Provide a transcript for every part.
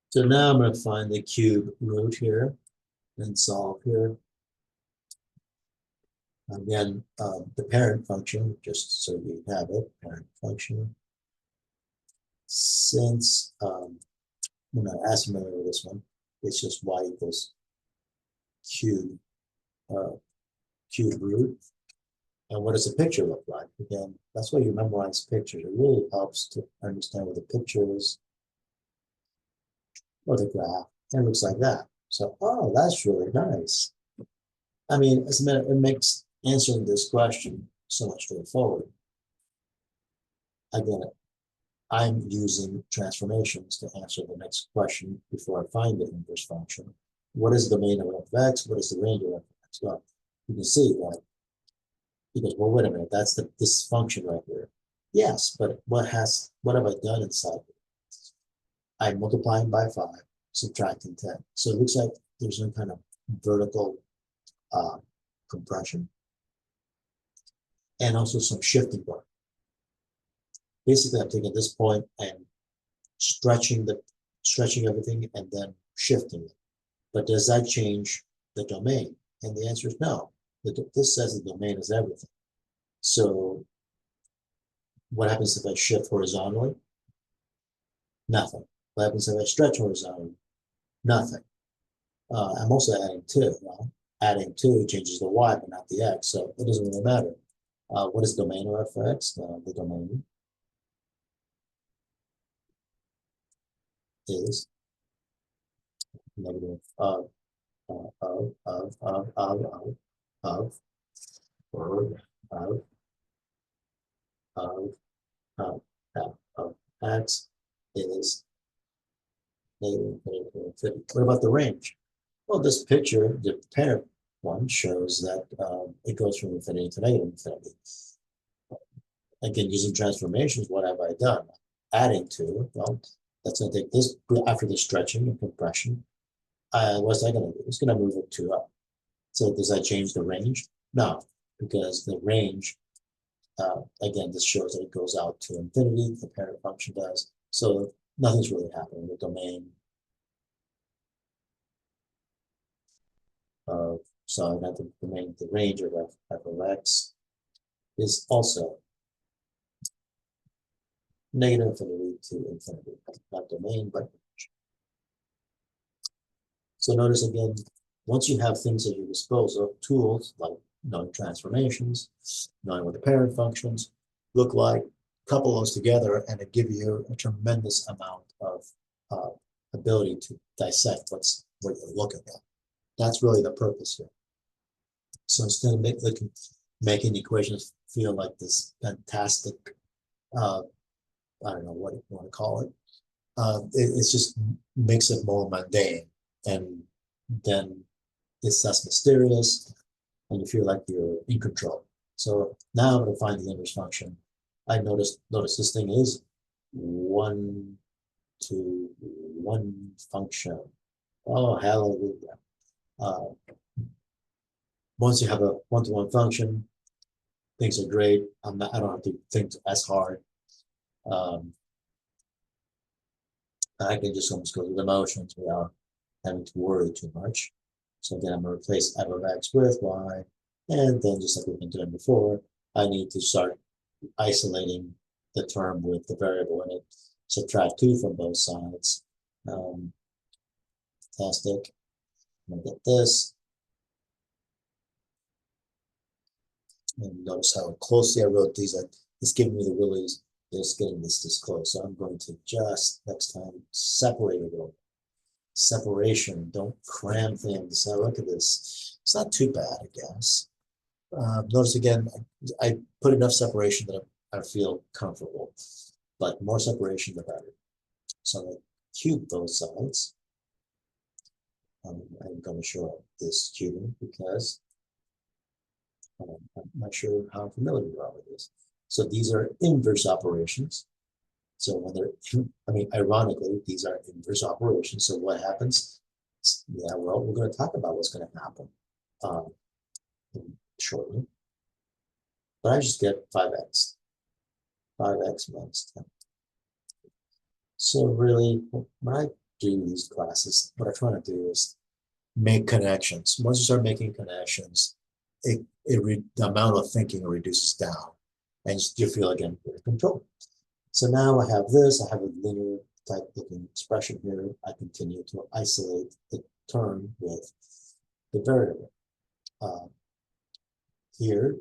So now I'm going to find the cube root here and solve here. Again, the parent function, just so you have it, parent function. Since we're not as familiar with this one, it's just y equals cube, cube root. And what does the picture look like? Again, that's why you memorize pictures. It really helps to understand what the picture is or the graph. And it looks like that. So, oh, that's really nice. I mean, as a matter, it makes answering this question so much straightforward. Again, I'm using transformations to answer the next question before I find the inverse function. What is the domain of f of x? What is the range of f of x? Well, you can see that because, well, wait a minute, that's this function right here. Yes, but what have I done inside? I'm multiplying by 5, subtracting 10. So it looks like there's some kind of vertical compression and also some shifting work. Basically, I'm taking this point and stretching everything and then shifting it. But does that change the domain? And the answer is no. This says the domain is everything. So what happens if I shift horizontally? Nothing. What happens if I stretch horizontally? Nothing. I'm also adding 2. Well, adding 2 changes the y, but not the x, so it doesn't really matter. What is the domain of f of x? The domain is negative of x is negative infinity. What about the range? Well, this picture, the parent one, shows that it goes from infinity to negative infinity. Again, using transformations, what have I done? Adding 2, well, that's going to take this, after the stretching and compression, what's that going to do? It's going to move it 2 up. So does that change the range? No, because the range, again, this shows that it goes out to infinity, the parent function does. So nothing's really happening. The domain of, so not the domain, the range of f of x is also negative infinity to infinity, not domain, but range. So notice again, once you have things at your disposal, tools like knowing transformations, knowing what the parent functions look like, couple those together, and it gives you a tremendous amount of ability to dissect what you're looking at. That's really the purpose here. So instead of making equations feel like this fantastic, I don't know what you want to call it, it just makes it more mundane, and then it's less mysterious, and you feel like you're in control. So now I'm going to find the inverse function. I notice this thing is 1 to 1 function. Oh, hallelujah. Once you have a 1-to-1 function, things are great. I don't have to think as hard. I can just almost go through the motions without having to worry too much. So again, I'm going to replace f of x with y, and then just like we've been doing before, I need to start isolating the term with the variable in it. Subtract 2 from both sides. Fantastic. I'm going to get this. And notice how closely I wrote these. It's giving me the willies just getting this close. So I'm going to just next time separate it a little. Separation, don't cram things. Now look at this. It's not too bad, I guess. Notice again, I put enough separation that I feel comfortable, but more separation the better. So I'm going to cube both sides. I'm going to show this cubing because I'm not sure how familiar you are with this. So these are inverse operations. So when they're, I mean, ironically, these are inverse operations. So what happens? Yeah, well, we're going to talk about what's going to happen shortly. But I just get 5x. 5x minus 10. So really, when I do these classes, what I'm trying to do is make connections. Once you start making connections, the amount of thinking reduces down, and you feel again in control. So now I have this. I have a linear type looking expression here. I continue to isolate the term with the variable here,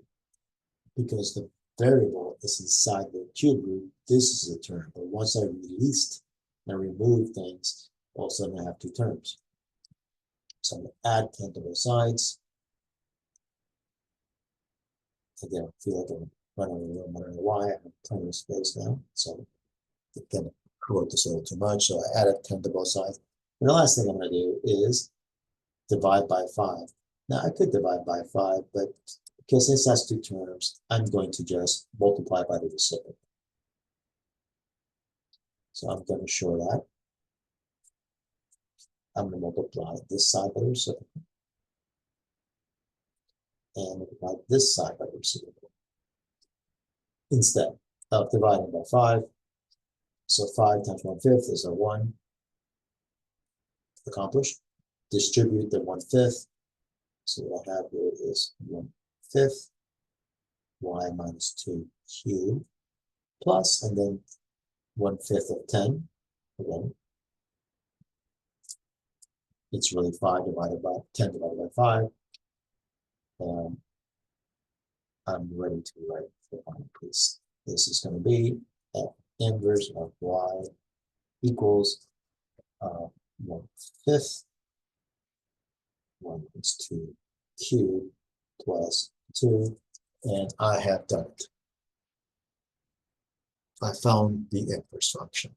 because the variable is inside the cube root. This is a term, but once I released and removed things, all of a sudden I have two terms. So I'm going to add 10 to both sides. Again, I feel like I'm running a room. I don't know why. I have plenty of space now. So I can wrote this a little too much. So I added 10 to both sides. And the last thing I'm going to do is divide by 5. Now I could divide by 5, but because this has two terms, I'm going to just multiply by the reciprocal. So I'm going to show that. I'm going to multiply this side by the reciprocal. And multiply this side by the reciprocal. Instead of dividing by 5. So 5 times 1/5 is a 1. Accomplished. Distribute the 1/5. So what I have here is 1/5 y minus 2 cubed plus, and then 1/5 of 10. Again, it's really 5 divided by 10 divided by 5. And I'm ready to write the final piece. This is going to be f inverse of y equals 1/5 1 minus 2 cubed plus 2, and I have done it. I found the inverse function.